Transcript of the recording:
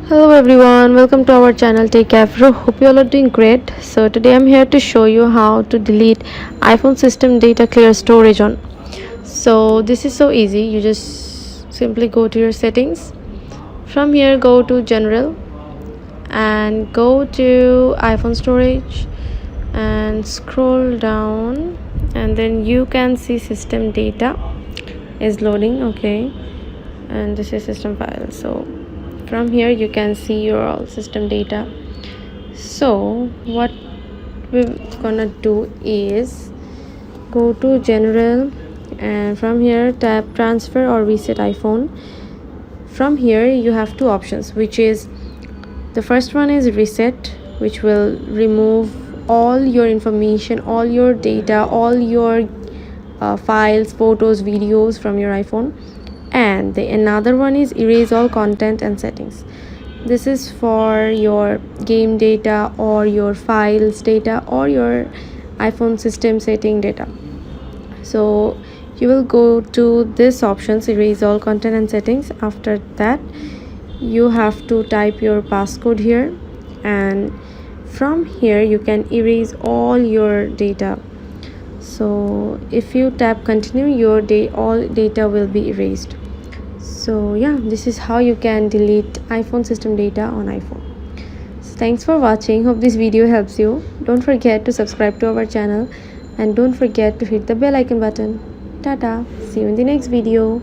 Hello everyone, welcome to our channel Take Afro. Hope you all are doing great. So today I'm here to show you how to delete iPhone system data clear storage on. So this is so easy. You just simply go to your settings. From here go to general and go to iPhone storage and scroll down, and then you can see system data is loading. Okay, and this is system file. So from here you can see your all system data. So what we're gonna do is go to general, and from here tap transfer or reset iPhone. From here you have two options, which is the first one is reset, which will remove all your information, all your data, all your files, photos, videos from your iPhone. And the another one is erase all content and settings. This is for your game data or your files data or your iPhone system setting data. So you will go to this options, erase all content and settings. After that you have to type your passcode here, and from here you can erase all your data. So if you tap continue, your all data will be erased. So yeah, this is how you can delete iPhone system data on iPhone. So thanks for watching. Hope this video helps you. Don't forget to subscribe to our channel and don't forget to hit the bell icon button. Tata, see you in the next video.